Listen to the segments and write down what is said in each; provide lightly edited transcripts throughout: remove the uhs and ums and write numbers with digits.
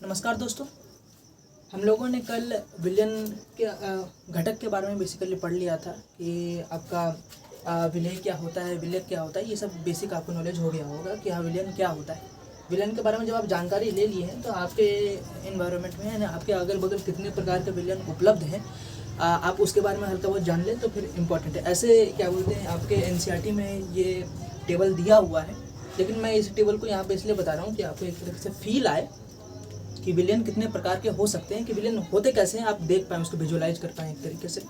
नमस्कार दोस्तों। हम लोगों ने कल विलयन के घटक के बारे में बेसिकली पढ़ लिया था कि आपका विलय क्या होता है, विलयक क्या होता है। ये सब बेसिक आपको नॉलेज हो गया होगा कि हाँ विलयन क्या होता है। विलयन के बारे में जब आप जानकारी ले लिए हैं तो आपके इन्वायरमेंट में है ना, आपके अगल बगल कितने प्रकार के विलयन उपलब्ध हैं आप उसके बारे में हल्का बहुत जान लें तो फिर इम्पोर्टेंट है। ऐसे क्या बोलते हैं आपके एनसीईआरटी में ये टेबल दिया हुआ है, लेकिन मैं इस टेबल को यहाँ पे इसलिए बता रहा हूँ कि आपको एक तरह से फील आए कि विलेन कितने प्रकार के हो सकते हैं, कि विलेन होते कैसे हैं, आप देख पाएँ, उसको विजुअलाइज कर पाएँ एक तरीके से।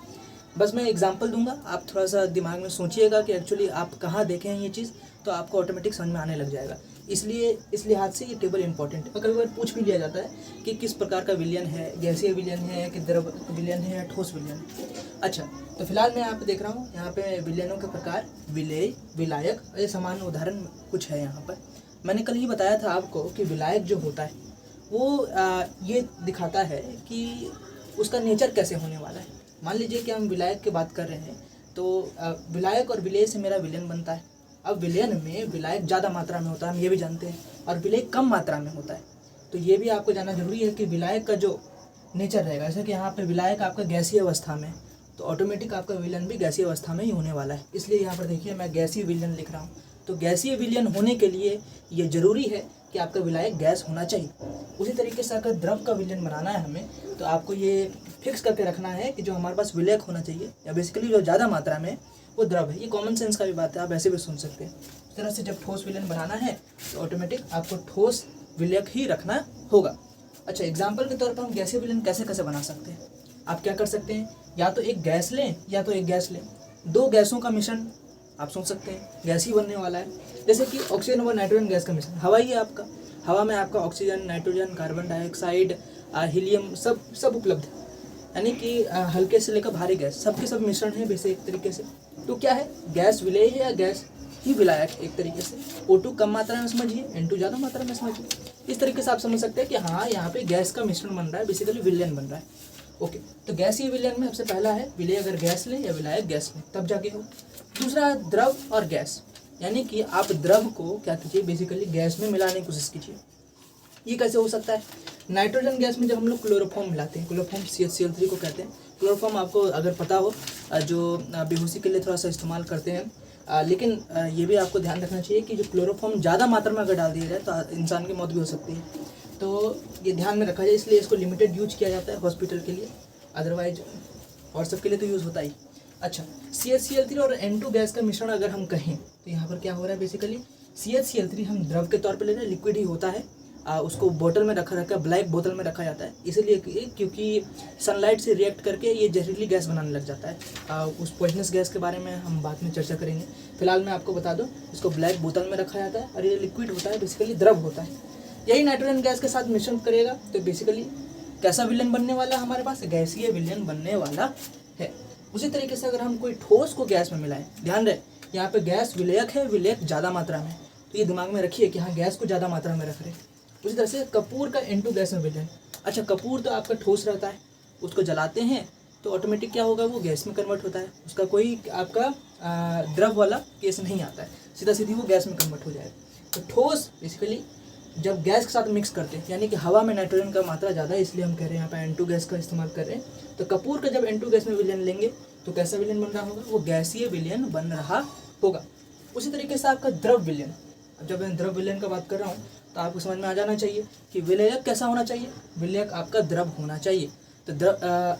बस मैं एग्जांपल दूंगा, आप थोड़ा सा दिमाग में सोचिएगा कि एक्चुअली आप कहाँ देखे हैं ये चीज़, तो आपको ऑटोमेटिक समझ में आने लग जाएगा। इसलिए इस लिहाज से ये टेबल इंपॉर्टेंट है। कई बार पूछ भी लिया जाता है कि किस प्रकार का विलियन है, गैसीय विलियन है कि द्रव विलियन है या ठोस विलियन है। अच्छा, तो फिलहाल मैं यहाँ पे देख रहा हूँ, यहाँ पे विलियनों के प्रकार विलेय, विलायक, ये सामान्य उदाहरण कुछ है यहाँ पर। मैंने कल ही बताया था आपको कि विलायक जो होता है वो ये दिखाता है कि उसका नेचर कैसे होने वाला है। मान लीजिए कि हम विलायक की बात कर रहे हैं, तो विलायक और विलेय से मेरा विलेन बनता है। अब विलेन में विलायक ज़्यादा मात्रा में होता है, हम ये भी जानते हैं, और विलेय कम मात्रा में होता है। तो ये भी आपको जानना जरूरी है कि विलायक का जो नेचर रहेगा, जैसे कि यहाँ पे विलायक आपका गैसीय अवस्था में, तो ऑटोमेटिक आपका विलेन भी गैसीय अवस्था में ही होने वाला है। इसलिए यहाँ पर देखिए मैं गैसीय विलेन लिख रहा हूँ। तो गैसीय विलयन होने के लिए ये जरूरी है कि आपका विलायक गैस होना चाहिए। उसी तरीके से अगर द्रव का विलयन बनाना है हमें, तो आपको ये फिक्स करके रखना है कि जो हमारे पास विलायक होना चाहिए या बेसिकली जो ज़्यादा मात्रा में वो द्रव है। ये कॉमन सेंस का भी बात है, आप ऐसे भी सुन सकते हैं। इस तरह से जब ठोस विलयन बनाना है तो ऑटोमेटिक आपको ठोस विलायक ही रखना होगा। अच्छा, एग्जाम्पल के तौर पर हम गैसीय विलयन कैसे कैसे बना सकते हैं। आप क्या कर सकते हैं, या तो एक गैस लें या तो एक गैस लें, दो गैसों का मिश्रण आप सोच सकते हैं गैस ही बनने वाला है। जैसे कि ऑक्सीजन और नाइट्रोजन गैस का मिश्रण, हवा ही है आपका। हवा में आपका oxygen, nitrogen, carbon dioxide, helium सब उपलब्ध है। यानी कि हल्के से लेकर भारी गैस सबके सब मिश्रण है वैसे एक तरीके से। तो क्या है, गैस विलेय है या गैस ही विलायक एक तरीके से। O2 कम मात्रा में समझिए, N2 ज़्यादा मात्रा में समझिए। इस तरीके से आप समझ सकते हैं कि हाँ यहाँ पे गैस का मिश्रण बन रहा है, बेसिकली विलयन बन रहा है। ओके, तो गैसीय विलयन में सबसे पहला है विलेय अगर गैस लें या विलायक गैस लें तब जाके हो। दूसरा द्रव और गैस, यानी कि आप द्रव को क्या कीजिए, बेसिकली गैस में मिलाने की कोशिश कीजिए। ये कैसे हो सकता है, नाइट्रोजन गैस में जब हम लोग क्लोरोफॉर्म मिलाते हैं, क्लोरोफॉर्म CH3 को कहते हैं। क्लोरोफॉर्म आपको अगर पता हो, जो बेहोशी के लिए थोड़ा सा इस्तेमाल करते हैं, लेकिन ये भी आपको ध्यान रखना चाहिए कि जो क्लोरोफॉर्म ज़्यादा मात्रा में अगर डाल दिया जाए तो इंसान की मौत भी हो सकती है। तो ये ध्यान में रखा जाए, इसलिए इसको लिमिटेड यूज किया जाता है हॉस्पिटल के लिए, अदरवाइज और सब के लिए तो यूज़ होता ही। अच्छा, CHCl3 और N2 गैस का मिश्रण अगर हम कहें तो यहाँ पर क्या हो रहा है, बेसिकली CHCl3 हम द्रव के तौर पे ले रहे हैं, लिक्विड ही होता है। उसको बोतल में रखा ब्लैक बोतल में रखा जाता है, इसीलिए क्योंकि सनलाइट से रिएक्ट करके ये जहरीली गैस बनाने लग जाता है। उस पॉइजनस गैस के बारे में हम बाद में चर्चा करेंगे। फिलहाल मैं आपको बता दूं, इसको ब्लैक बोतल में रखा जाता है और ये लिक्विड होता है, बेसिकली द्रव होता है। यही नाइट्रोजन गैस के साथ मिश्रण करेगा तो बेसिकली कैसा विलयन बनने वाला है, हमारे पास गैसीय विलयन बनने वाला है। उसी तरीके से अगर हम कोई ठोस को गैस में मिलाएं, ध्यान रहे यहाँ पे गैस विलायक है, विलायक ज़्यादा मात्रा में, तो ये दिमाग में रखिए कि हाँ गैस को ज़्यादा मात्रा में रख रहे हैं। उसी तरह से कपूर का N2 गैस में विलयन। अच्छा, कपूर तो आपका ठोस रहता है, उसको जलाते हैं तो ऑटोमेटिक क्या होगा, वो गैस में कन्वर्ट होता है, उसका कोई आपका द्रव वाला केस नहीं आता है, सीधा सीधी वो गैस में कन्वर्ट हो जाएगा। तो ठोस बेसिकली जब गैस के साथ मिक्स करते हैं, यानी कि हवा में नाइट्रोजन का मात्रा ज़्यादा है, इसलिए हम कह रहे हैं यहाँ पे N2 गैस का इस्तेमाल कर रहे हैं। तो कपूर का जब N2 गैस में विलयन लेंगे तो कैसा विलयन बन रहा होगा, वो गैसीय विलयन बन रहा होगा। उसी तरीके से आपका द्रव विलयन, जब मैं द्रव विलयन का बात कर रहा हूँ तो आपको समझ में आ जाना चाहिए कि विलायक कैसा होना चाहिए, विलायक आपका द्रव होना चाहिए। तो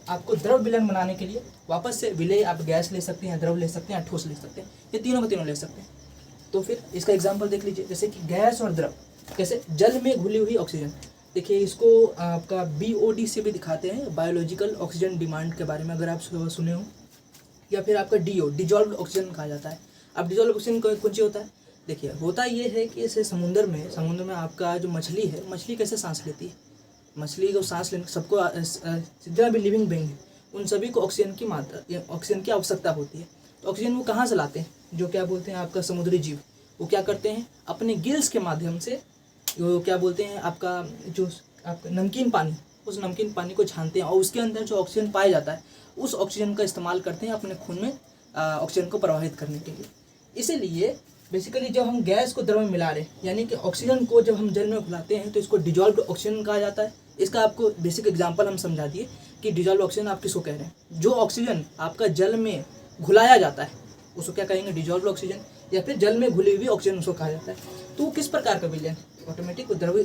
आपको द्रव विलयन बनाने के लिए वापस से विलेय आप गैस ले सकते हैं, द्रव ले सकते हैं, ठोस ले सकते हैं, ये तीनों के तीनों ले सकते हैं। तो फिर इसका एग्जाम्पल देख लीजिए, जैसे कि गैस और द्रव, कैसे जल में घुली हुई ऑक्सीजन। देखिए इसको आपका BOD से भी दिखाते हैं, बायोलॉजिकल ऑक्सीजन डिमांड के बारे में अगर आप सुने हो, या फिर आपका DO डिजॉल्व ऑक्सीजन कहा जाता है। अब डिजॉल्व ऑक्सीजन कौन सी होता है, देखिए होता ये है कि जैसे समुद्र में आपका जो मछली है, मछली कैसे सांस लेती है, मछली को सांस लेने सबको जितना भी लिविंग बीइंग है उन सभी को ऑक्सीजन की मात्रा, ऑक्सीजन की आवश्यकता होती है। तो ऑक्सीजन वो कहाँ से लाते हैं, जो क्या बोलते हैं आपका समुद्री जीव, वो क्या करते हैं अपने गिल्स के माध्यम से, वो क्या बोलते हैं आपका जो आपका नमकीन पानी, उस नमकीन पानी को छानते हैं और उसके अंदर जो ऑक्सीजन पाया जाता है उस ऑक्सीजन का इस्तेमाल करते हैं अपने खून में ऑक्सीजन को प्रवाहित करने के लिए। इसीलिए बेसिकली जब हम गैस को द्रव में मिला रहे हैं, यानी कि ऑक्सीजन को जब हम जल में घुलाते हैं तो इसको डिजॉल्व्ड ऑक्सीजन कहा जाता है। इसका आपको बेसिक एग्जांपल हम समझा दिए कि डिजॉल्व ऑक्सीजन आप किसको कह रहे हैं। जो ऑक्सीजन आपका जल में घुलाया जाता है उसको क्या कहेंगे, डिजॉल्व ऑक्सीजन, या फिर जल में घुली हुई ऑक्सीजन उसको कहा जाता है। तो वो किस प्रकार का विलयन, ऑटोमेटिक द्रव,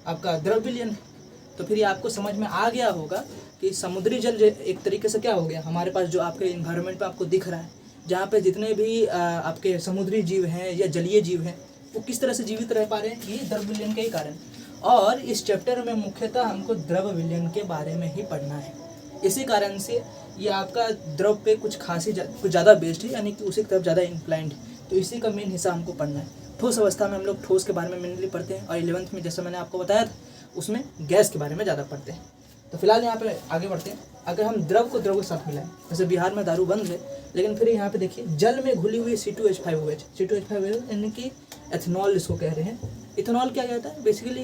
आपका द्रव विलयन है। तो फिर ये आपको समझ में आ गया होगा कि समुद्री जल एक तरीके से क्या हो गया हमारे पास, जो आपके इन्वायरमेंट में आपको दिख रहा है, जहाँ पे जितने भी आपके समुद्री जीव हैं या जलीय जीव हैं वो किस तरह से जीवित रह पा रहे हैं, ये द्रव विलयन के ही कारण। और इस चैप्टर में मुख्यतः हमको द्रव विलयन के बारे में ही पढ़ना है। इसी कारण से ये आपका द्रव पे कुछ खासी कुछ ज़्यादा बेस्ड है, यानी कि उसी की तरफ ज़्यादा इंक्लाइंड है। तो इसी का मेन हिस्सा हमको पढ़ना है। ठोस अवस्था में हम लोग ठोस के बारे में मेनली पढ़ते हैं, और 11th में जैसे मैंने आपको बताया था उसमें गैस के बारे में ज़्यादा पढ़ते हैं। तो फिलहाल यहाँ पे आगे बढ़ते हैं। अगर हम द्रव को द्रव के साथ मिलाएं, जैसे बिहार में दारू बंद है, लेकिन फिर यहाँ पे देखिए जल में घुली हुई C2H5OH, C2H5OH यानी कि एथेनॉल इसको कह रहे हैं। इथेनॉल क्या कहता है, बेसिकली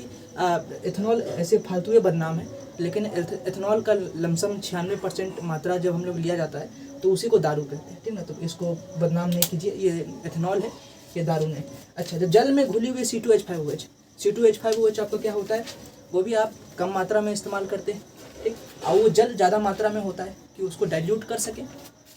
इथेनॉल ऐसे फालतू बदनाम है, लेकिन एथेनॉल का लमसम 96% मात्रा जब हम लोग लिया जाता है तो उसी को दारू कहते हैं, ठीक ना। तो इसको बदनाम नहीं कीजिए, ये एथेनॉल है, ये दारू नहीं। अच्छा, जब जल में घुली हुई C2H5OH, C2H5OH आपका क्या होता है, वो भी आप कम मात्रा में इस्तेमाल करते हैं, ठीक। और वो जल ज़्यादा मात्रा में होता है कि उसको डाइल्यूट कर सकें,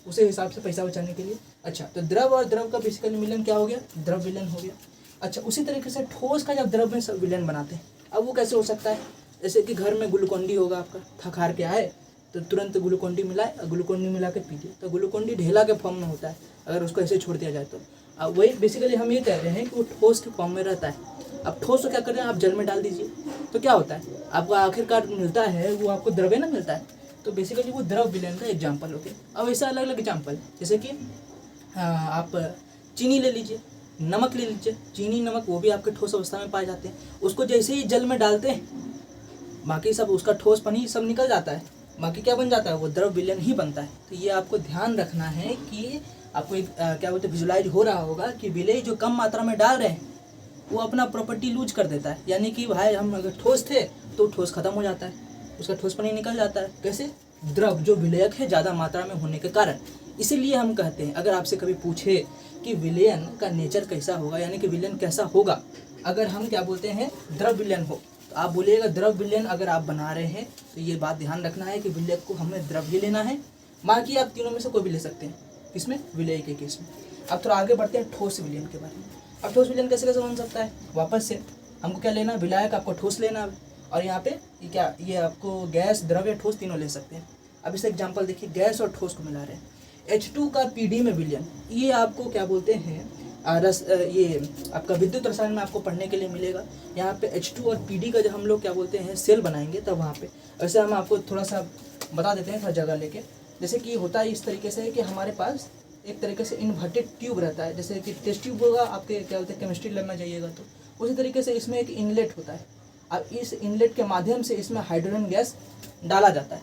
उसे हिसाब से पैसा बचाने के लिए। अच्छा, तो द्रव और द्रव का बेसिकली मिलन क्या हो गया, द्रव विलयन हो गया। अच्छा, उसी तरीके से ठोस का जब द्रव में सब विलयन बनाते हैं, अब वो कैसे हो सकता है, जैसे कि घर में ग्लूकोन-डी होगा आपका, थक हार के आए तो तुरंत ग्लूकोन-डी मिलाए, ग्लूकोन-डी मिला के पी लिए, तो ग्लूकोन-डी ढेला के फॉर्म में होता है अगर उसको ऐसे छोड़ दिया जाए तो। अब वही बेसिकली हम ये कह रहे हैं कि वो ठोस के फॉर्म में रहता है। अब ठोस को क्या कर रहे हैं, आप जल में डाल दीजिए तो क्या होता है, आपको आखिरकार मिलता है वो आपको द्रव्य ना मिलता है। तो बेसिकली वो द्रव विलयन का एग्जाम्पल हो गया। अब ऐसा अलग अलग एग्जाम्पल, जैसे कि आप चीनी ले लीजिए, नमक ले लीजिए, चीनी नमक वो भी आपके ठोस अवस्था में पाए जाते हैं। उसको जैसे ही जल में डालते हैं बाकी सब उसका ठोस पानी सब निकल जाता है, बाकी क्या बन जाता है, वो द्रव विलयन ही बनता है। तो ये आपको ध्यान रखना है कि आपको एक क्या बोलते हैं, विजुलाइज हो रहा होगा कि विलय जो कम मात्रा में डाल रहे हैं वो अपना प्रॉपर्टी लूज कर देता है, यानी कि भाई हम अगर ठोस थे तो ठोस खत्म हो जाता है, उसका ठोस पानी निकल जाता है। कैसे, द्रव जो विलयक है ज़्यादा मात्रा में होने के कारण। इसीलिए हम कहते हैं, अगर आपसे कभी पूछे कि विलयन का नेचर कैसा होगा, यानी कि विलयन कैसा होगा अगर हम क्या बोलते हैं द्रव विलयन हो, तो आप बोलिएगा द्रव विलयन अगर आप बना रहे हैं तो ये बात ध्यान रखना है कि विलयक को हमें द्रव ही लेना है, बाकी आप तीनों में से कोई भी ले सकते हैं, किसमें, विलय के केस में। अब थोड़ा आगे बढ़ते हैं ठोस विलयन के बारे में। अब ठोस विलयन कैसे कैसे बन सकता है, वापस से हमको क्या लेना है, विलायक आपको ठोस लेना है, और यहाँ पे ये क्या, ये आपको गैस द्रव या ठोस तीनों ले सकते हैं। अब इसे एग्जांपल देखिए, गैस और ठोस को मिला रहे हैं। H2 का PD में विलयन, ये आपको क्या बोलते हैं ये आपका विद्युत रसायन में आपको पढ़ने के लिए मिलेगा। यहाँ पे H2 और PD का जब हम लोग क्या बोलते हैं सेल बनाएंगे तब वहाँ पे, वैसे हम आपको थोड़ा सा बता देते हैं थोड़ा जगह लेके। जैसे कि होता है इस तरीके से कि हमारे पास एक तरीके से इन्वर्टेड ट्यूब रहता है, जैसे कि टेस्ट ट्यूब होगा आपके क्या बोलते हैं केमिस्ट्री लैब में जाइएगा तो उसी तरीके से इसमें एक इनलेट होता है। अब इस इनलेट के माध्यम से इसमें हाइड्रोजन गैस डाला जाता है,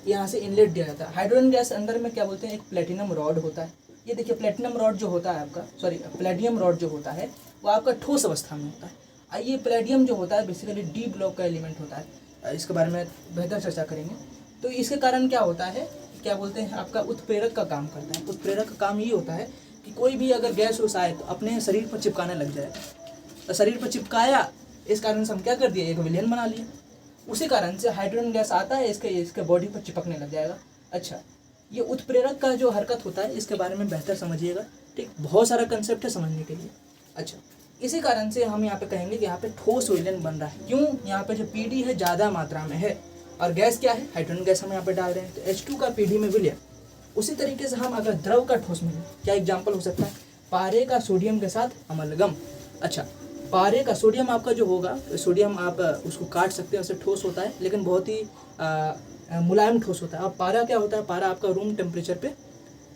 यहाँ से इनलेट दिया जाता है। हाइड्रोजन गैस अंदर में क्या बोलते हैं एक प्लेटिनम रॉड होता है। ये देखिए प्लेटिनम रॉड जो होता है आपका, सॉरी प्लेडियम रॉड जो होता है वो आपका ठोस अवस्था में होता है। ये प्लेडियम जो होता है बेसिकली डी ब्लॉक का एलिमेंट होता है, इसके बारे में बेहतर चर्चा करेंगे। तो इसके कारण क्या होता है, क्या बोलते हैं आपका उत्प्रेरक का काम करता है। उत्प्रेरक का काम ये होता है कि कोई भी अगर गैस उस आए तो अपने शरीर पर चिपकाने लग जाएगा, तो शरीर पर चिपकाया, इस कारण से हम क्या कर दिए, एक विलयन बना लिया। उसी कारण से हाइड्रोजन गैस आता है इसके बॉडी पर चिपकने लग जाएगा। अच्छा, ये उत्प्रेरक का जो हरकत होता है इसके बारे में बेहतर समझिएगा, ठीक, बहुत सारा कंसेप्ट है समझने के लिए। अच्छा, इसी कारण से हम यहाँ पे कहेंगे कि यहाँ पे ठोस विलयन बन रहा है। क्यों, यहाँ पे जो PD है ज़्यादा मात्रा में है और गैस क्या है, हाइड्रोजन गैस हम यहाँ पे डाल रहे हैं, तो H2 का PD में विलयन। उसी तरीके से हम अगर द्रव का ठोस में, क्या एग्जाम्पल हो सकता है, पारे का सोडियम के साथ अमलगम। अच्छा, पारे का सोडियम आपका जो होगा, सोडियम आप उसको काट सकते हैं, उससे ठोस होता है लेकिन बहुत ही मुलायम ठोस होता है। अब पारा क्या होता है, पारा आपका रूम टेम्परेचर पे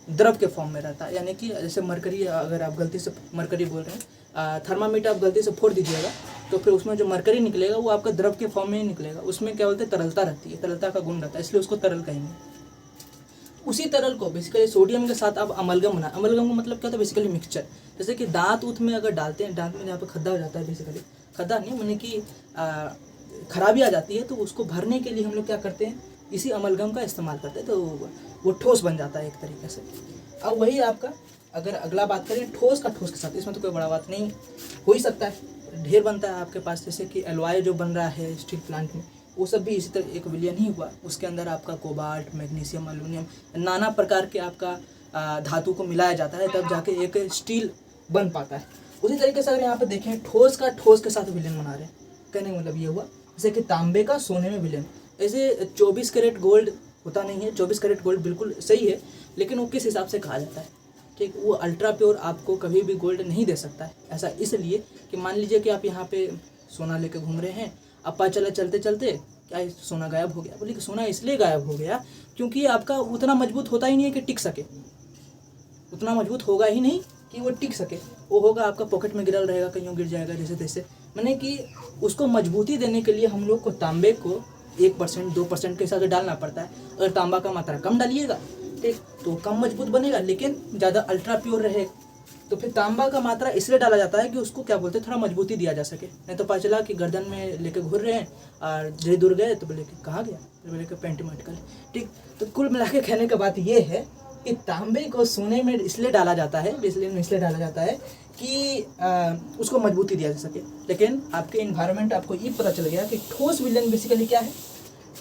द्रव के फॉर्म में रहता है, यानी कि जैसे मरकरी, अगर आप गलती से मरकरी बोल रहे हैं, थर्मामीटर आप गलती से फोड़ दीजिएगा तो फिर उसमें जो मरकरी निकलेगा वो आपका द्रव के फॉर्म में ही निकलेगा। उसमें क्या बोलते हैं, तरलता रहती है, तरलता का गुण रहता है, इसलिए उसको तरल कहेंगे। उसी तरल को बेसिकली सोडियम के साथ आप अमलगम बना, अमलगम का मतलब क्या होता है, बेसिकली मिक्सचर। जैसे कि दांत उत में अगर डालते हैं, दांत में जहाँ पे खड्डा हो जाता है, बेसिकली खड्डा नहीं माने कि खराबी आ जाती है, तो उसको भरने के लिए हम लोग क्या करते हैं, इसी अमलगम का इस्तेमाल करते हैं, तो वो ठोस बन जाता है एक तरीके से। अब वही आपका अगर अगला बात करें ठोस का ठोस के साथ, इसमें तो कोई बड़ा बात नहीं, हो ही सकता है, ढेर बनता है आपके पास, जैसे कि एलॉय जो बन रहा है स्टील प्लांट में, वो सब भी इसी तरह एक विलयन ही हुआ। उसके अंदर आपका कोबाल्ट, मैग्नीशियम, एल्यूमिनियम, नाना प्रकार के आपका धातु को मिलाया जाता है, तब जाके एक स्टील बन पाता है। उसी तरीके से अगर यहाँ पे देखें ठोस का ठोस के साथ विलयन बना रहे हैं, कहने का मतलब ये हुआ जैसे कि तांबे का सोने में विलयन। ऐसे 24 कैरेट गोल्ड होता नहीं है, 24 कैरेट गोल्ड बिल्कुल सही है, लेकिन वो किस हिसाब से कहा जाता है, ठीक, वो अल्ट्रा प्योर आपको कभी भी गोल्ड नहीं दे सकता है। ऐसा इसलिए कि मान लीजिए कि आप यहाँ पे सोना लेके घूम रहे हैं, अब पता चला चलते चलते क्या सोना गायब हो गया, बोले कि सोना इसलिए गायब हो गया क्योंकि आपका उतना मजबूत होता ही नहीं है कि टिक सके, उतना मजबूत होगा ही नहीं कि वो टिक सके, वो होगा आपका पॉकेट में गिरल रहेगा, कहीं गिर जाएगा जैसे तैसे। मैंने कि उसको मजबूती देने के लिए हम लोग को तांबे को 1% 2% के हिसाब से डालना पड़ता है। अगर तांबा का मात्रा कम डालिएगा, ठीक, तो कम मजबूत बनेगा, लेकिन ज़्यादा अल्ट्रा प्योर रहेगा। तो फिर तांबा का मात्रा इसलिए डाला जाता है कि उसको क्या बोलते हैं, थोड़ा मजबूती दिया जा सके। नहीं तो पता चला कि गर्दन में लेके घूर रहे हैं और जय दूर गए तो बोले कि कहाँ गया, तो बोले कि पैंट में अटकल, ठीक। तो कुल मिला के कहने का बात ये है कि तांबे को सोने में इसलिए डाला जाता है, इसलिए डाला जाता है कि उसको मजबूती दिया जा सके। लेकिन आपके इन्वायरमेंट आपको ये पता चल गया कि ठोस विलयन बेसिकली क्या है।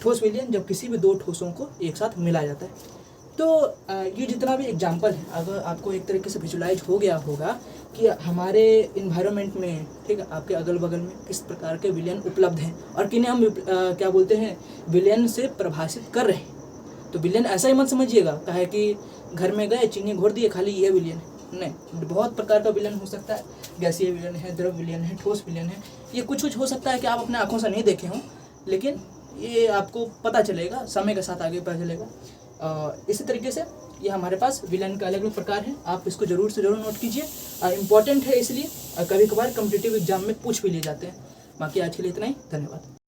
ठोस विलयन जब किसी भी दो ठोसों को एक साथ मिलाया जाता है। तो ये जितना भी एग्जाम्पल है, अगर आपको एक तरीके से विजुलाइज हो गया होगा कि हमारे इन्वायरमेंट में, ठीक है, आपके अगल बगल में किस प्रकार के विलयन उपलब्ध हैं और किन्हें हम क्या बोलते हैं, विलयन से प्रभाषित कर रहे हैं। तो विलयन ऐसा ही मत समझिएगा कहे कि घर में गए चीनी घोर दिए खाली ये विलयन है, नहीं, बहुत प्रकार का विलयन हो सकता है। गैसीय विलयन है, द्रव विलयन है, ठोस विलयन है। ये कुछ हो सकता है कि आप अपने आंखों से नहीं देखे हों, लेकिन ये आपको पता चलेगा, समय के साथ आगे पता चलेगा। इसी तरीके से ये हमारे पास विलयन के अलग अलग प्रकार हैं, आप इसको ज़रूर से ज़रूर नोट कीजिए। इम्पॉर्टेंट है इसलिए कभी कभार कॉम्पिटिटिव एग्जाम में पूछ भी लिए जाते हैं। बाकी आज के लिए इतना ही, धन्यवाद।